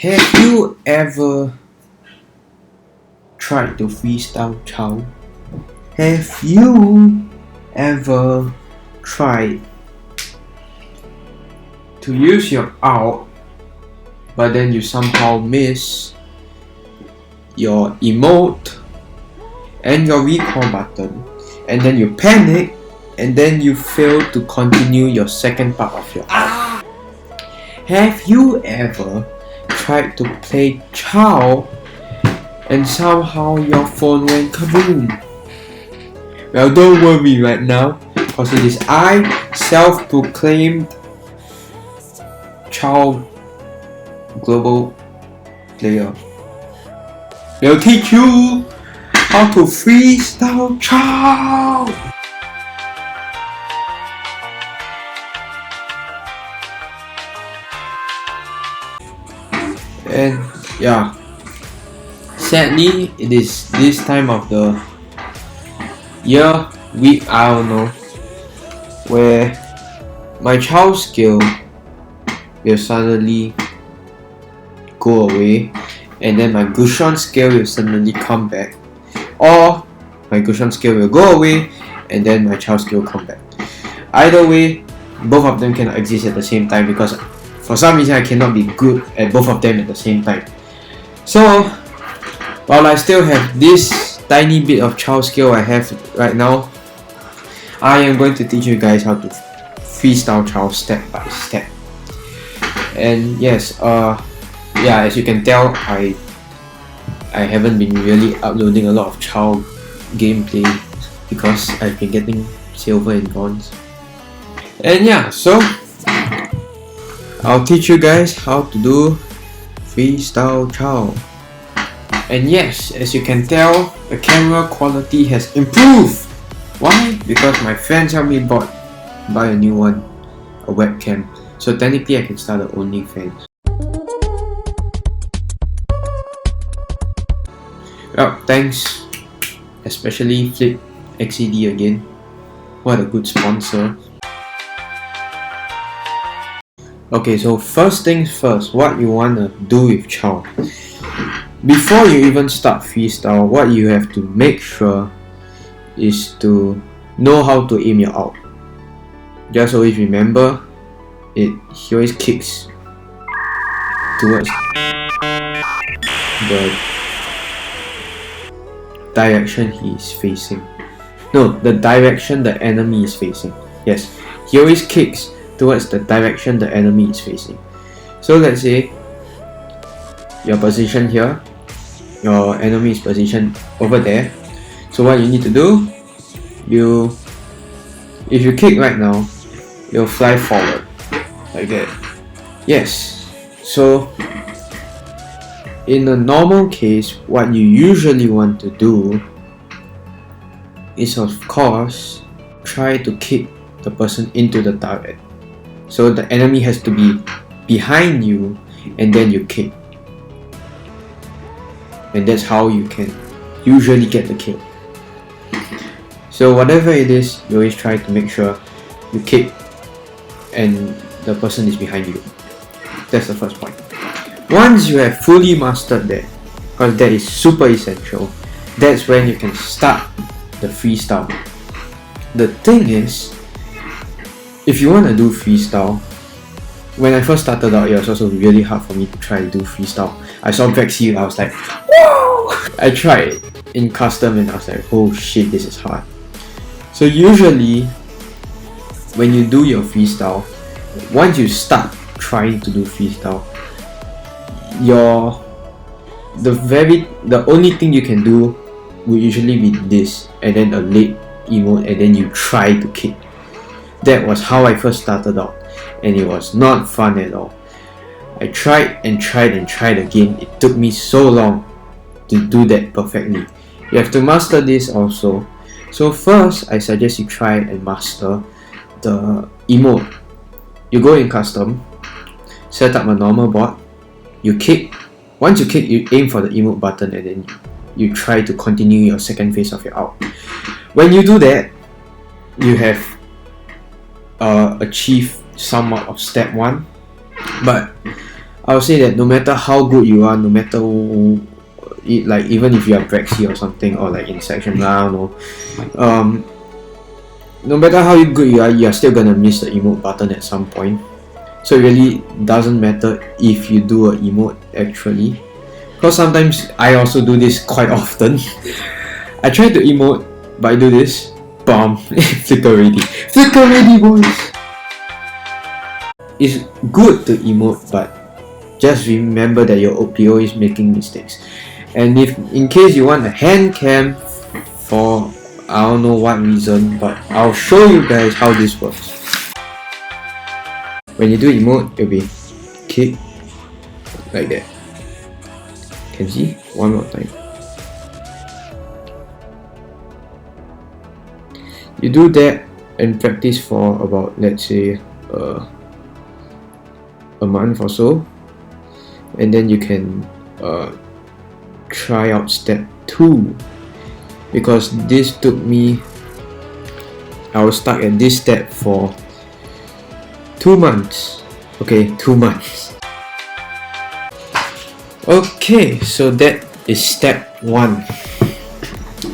Have you ever tried to freestyle Chou? Have you ever tried to use your out, but then you somehow miss your emote and your recall button, and then you panic, and then you fail to continue your second part of your out? Have you ever tried to play Chou and somehow your phone went kaboom? Well, don't worry right now, because it is I, self-proclaimed Chou global player, will teach you how to freestyle Chou! And yeah, sadly, it is this time of the year, week, I don't know, where my Chou skill will suddenly go away, and then my Gushon skill will suddenly come back, or my Gushon skill will go away and then my Chou skill will come back. Either way, both of them cannot exist at the same time, because for some reason I cannot be good at both of them at the same time. So while I still have this tiny bit of Chou skill I have right now, I am going to teach you guys how to freestyle Chou step by step. And yes, yeah, as you can tell, I haven't been really uploading a lot of Chou gameplay because I've been getting silver and bronze. And yeah, so I'll teach you guys how to do freestyle Chou. And yes, as you can tell, the camera quality has improved. Why? Because my friends helped me buy a new one, a webcam. So technically I can start an OnlyFans. Well, thanks, especially Flip XCD again. What a good sponsor. Okay, so first things first, what you wanna do with Chou. Before you even start freestyle, what you have to make sure is to know how to aim your out. Just always remember, he always kicks towards the direction he is facing. No, the direction the enemy is facing. Yes, he always kicks towards the direction the enemy is facing. So let's say your position here, your enemy is positioned over there. So what you need to do, if you kick right now, you'll fly forward like that. Yes. So in a normal case, what you usually want to do is, of course, try to kick the person into the target. So the enemy has to be behind you, and then you kick. And that's how you can usually get the kill. So whatever it is, you always try to make sure you kick and the person is behind you. That's the first point. Once you have fully mastered that, because that is super essential, that's when you can start the freestyle. The thing is, if you want to do freestyle, when I first started out, it was also really hard for me to try to do freestyle. I saw Vexy, I was like, whoa! I tried in custom and I was like, oh shit, this is hard. So usually, when you do your freestyle, once you start trying to do freestyle, the only thing you can do will usually be this, and then a late emote, and then you try to kick. That was how I first started out, and it was not fun at all. I tried and tried and tried again. It took me so long to do that perfectly. You have to master this also. So first, I suggest you try and master the emote. You go in custom, set up a normal bot, you kick. Once you kick, you aim for the emote button, and then you try to continue your second phase of your out. When you do that, you have achieved somewhat of step 1, but I'll say that no matter how good you are, no matter like even if you are Brexy or something, or like in section round, or no matter how good you are still gonna miss the emote button at some point. So it really doesn't matter if you do a emote actually, because sometimes I also do this quite often. I try to emote, but I do this, bam, flicker ready boys. It's good to emote, but just remember that you're always making mistakes. And if in case you want a hand cam for I don't know what reason, but I'll show you guys how this works. When you do emote, it'll be kick like that. Can see? One more time. You do that and practice for about, let's say, a month or so, and then you can try out step 2, because this took me, I was stuck at this step for 2 months. Okay, 2 months. Okay, so that is step 1,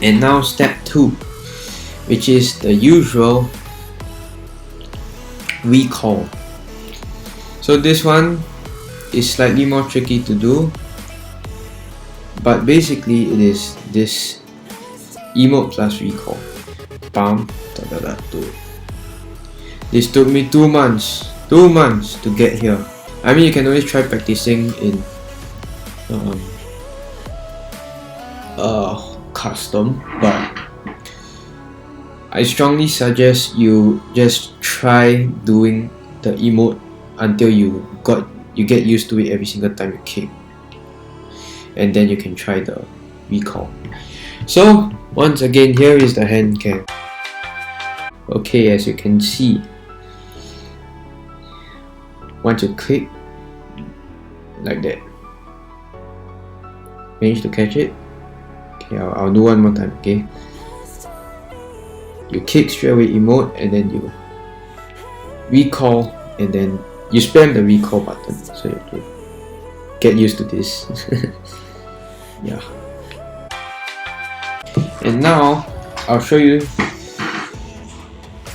and now step 2, which is the usual recall. So this one is slightly more tricky to do, but basically it is this emote plus recall. Bam, da da da, do. This took me 2 months. 2 months to get here. I mean, you can always try practicing in custom, but I strongly suggest you just try doing the emote until you get used to it every single time you kick, and then you can try the recall. So once again, here is the hand cam. Okay, as you can see, once you click like that, manage to catch it. Okay, I'll do one more time. Okay, you kick straight away emote, and then you recall, and then you spam the recall button. So you have to get used to this. Yeah. And now I'll show you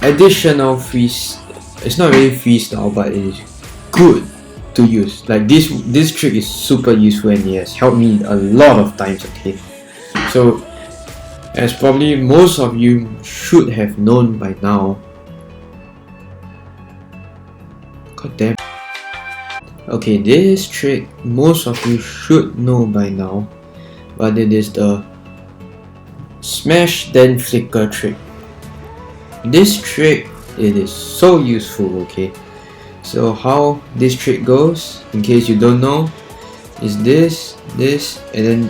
additional it's not really freestyle, but it is good to use. Like this trick is super useful, and it has helped me a lot of times. Okay, so as probably most of you should have known by now. God damn. Okay, this trick most of you should know by now, but it is the smash then flicker trick. This trick, it is so useful. Okay, so how this trick goes, in case you don't know, is this, and then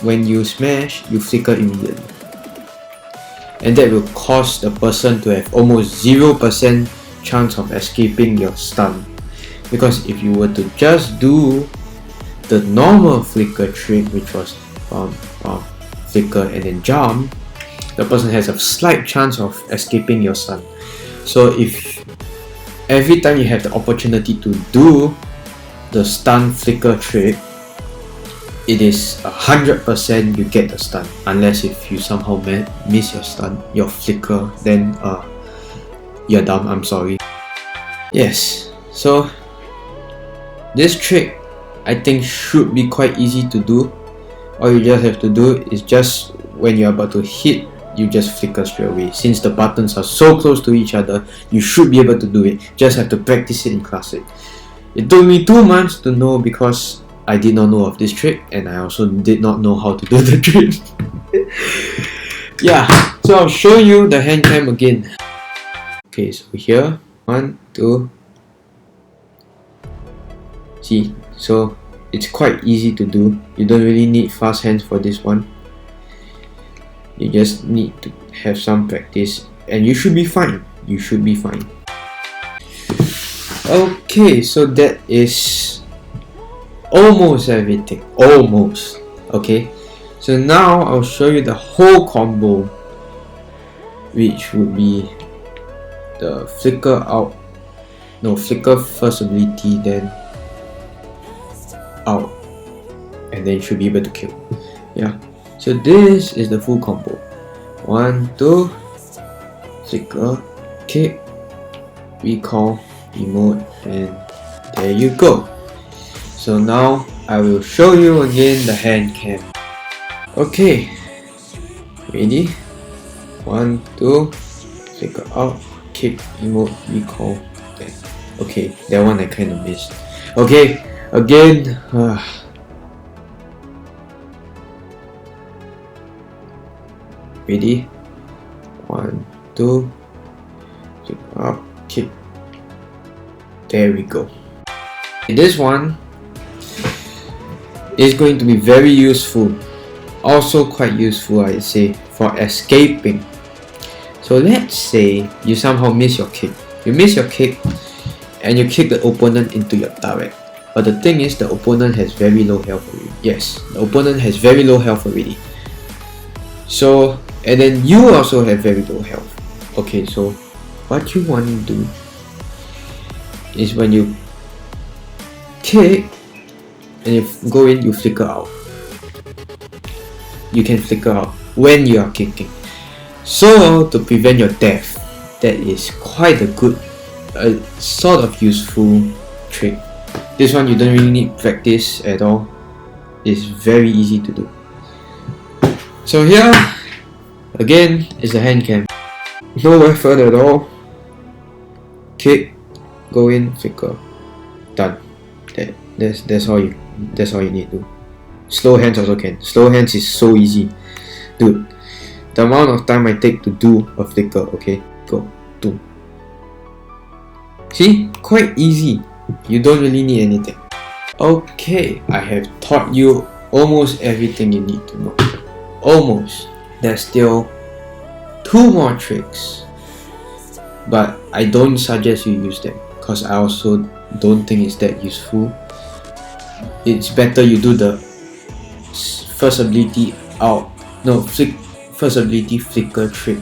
when you smash, you flicker immediately, and that will cause the person to have almost 0% chance of escaping your stun. Because if you were to just do the normal flicker trick, which was flicker and then jump, the person has a slight chance of escaping your stun. So if every time you have the opportunity to do the stun flicker trick, it is 100% you get the stun, unless if you somehow miss your stun, your flicker, then you're dumb, I'm sorry. Yes, so this trick I think should be quite easy to do. All you just have to do is just when you're about to hit, you just flicker straight away. Since the buttons are so close to each other, you should be able to do it. Just have to practice it in classic. It took me 2 months to know, because I did not know of this trick, and I also did not know how to do the trick. Yeah, so I'll show you the hand cam again. Okay, so here, 1, 2. See, so it's quite easy to do. You don't really need fast hands for this one. You just need to have some practice, and you should be fine. You should be fine. Okay, so that is almost everything. Almost. Okay, so now I'll show you the whole combo, which would be the flicker out, no, flicker first ability, then out, and then you should be able to kill. Yeah, so this is the full combo. 1, 2, flicker, kick, recall, emote, and there you go. So now I will show you again the hand cam. Okay, ready? 1, 2, flicker out, kick, emote, recall. There. Okay, that one I kind of missed. Okay, again. Ready? 1, 2, flicker up, kick. There we go. This one is going to be very useful, also quite useful I'd say, for escaping. So let's say you somehow miss your kick. You miss your kick and you kick the opponent into your turret. But the thing is, the opponent has very low health already. Yes, the opponent has very low health already. So, and then you also have very low health. Okay, so what you want to do is when you kick and you go in, you flicker out. You can flicker out when you are kicking. So to prevent your death, that is quite a good, sort of useful trick. This one you don't really need practice at all. It's very easy to do. So here, again, is the hand cam. No effort at all. Kick, go in, flicker, done. That's all you need to do. Slow hands also can. Slow hands is so easy. Dude, the amount of time I take to do a flicker, okay? Go, do. See? Quite easy. You don't really need anything. Okay, I have taught you almost everything you need to know. Almost. There's still 2 more tricks, but I don't suggest you use them because I also don't think it's that useful. It's better you do the first ability flicker trick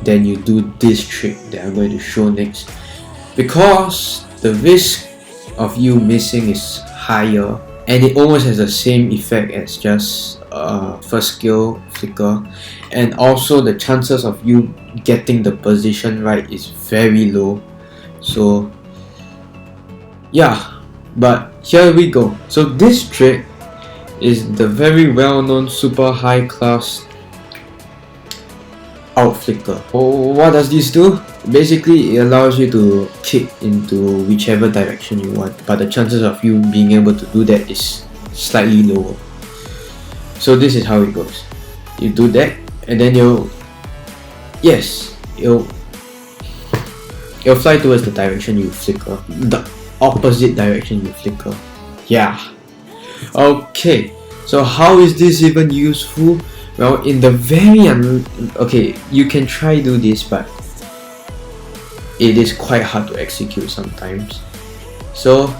than you do this trick that I'm going to show next, because the risk of you missing is higher and it almost has the same effect as just first skill flicker, and also the chances of you getting the position right is very low. So yeah, but here we go. So this trick is the very well-known super high class out flicker. What does this do? Basically, it allows you to kick into whichever direction you want, but the chances of you being able to do that is slightly lower. So this is how it goes. You do that, and then you'll fly towards the direction you flicker, the opposite direction you flicker. Yeah. Okay, so how is this even useful? Well, in the very okay, you can try do this, but it is quite hard to execute sometimes. So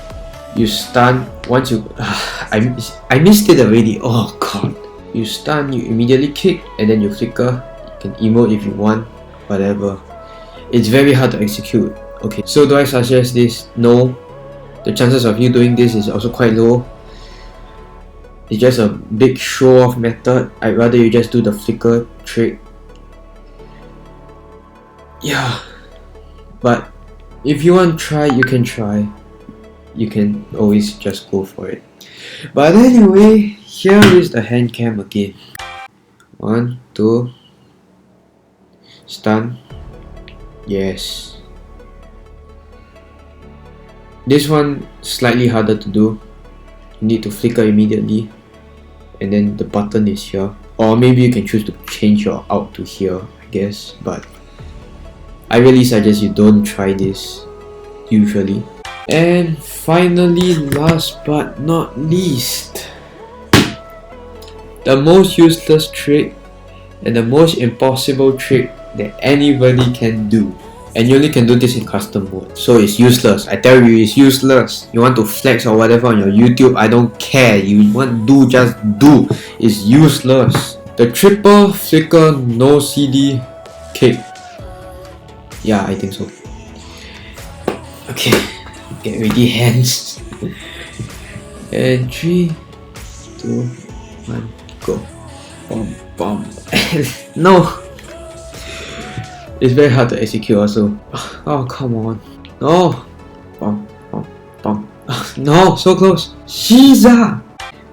you stun once you I missed it already. Oh god. You stun, you immediately kick, and then you flicker. You can emote if you want, whatever. It's very hard to execute. Okay, so do I suggest this? No. The chances of you doing this is also quite low. It's just a big show-off method. I'd rather you just do the flicker trick. Yeah, but if you want to try, you can try. You can always just go for it. But anyway, here is the hand cam again. 1, 2, stun. Yes. This one slightly harder to do. You need to flicker immediately, and then the button is here, or maybe you can choose to change your out to here, I guess, but I really suggest you don't try this usually. And finally, last but not least, the most useless trick and the most impossible trick that anybody can do. And you only can do this in custom mode, so it's useless. I tell you, it's useless. You want to flex or whatever on your YouTube, I don't care. You want to do, just do. It's useless. The triple flicker no CD kick. Yeah, I think so. Okay, get ready, hands. And 3, 2, 1, go. Bomb, bomb. No! It's very hard to execute also. Oh, come on. No! Bomb, bomb, bomb. No, so close. Shiza!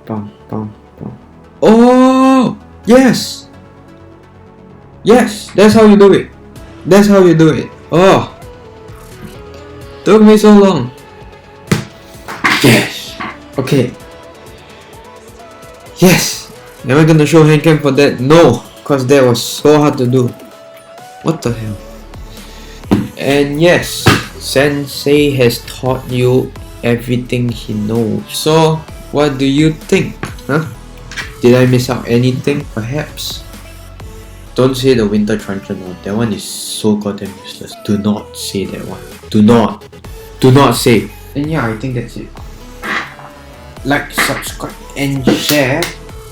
Bomb, bomb, bomb. Oh! Yes! Yes! That's how you do it. That's how you do it. Oh! Took me so long. Yes! Okay. Yes! Am I gonna show hand cam for that? No! Cause that was so hard to do. What the hell? And yes, Sensei has taught you everything he knows. So, what do you think? Huh? Did I miss out anything? Perhaps? Don't say the winter truncheon one. That one is so goddamn useless. Do not say that one. Do not. Do not say. And yeah, I think that's it. Like, subscribe, and share.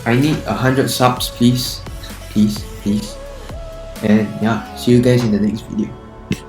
I need 100 subs, please. Please, please. And yeah, see you guys in the next video.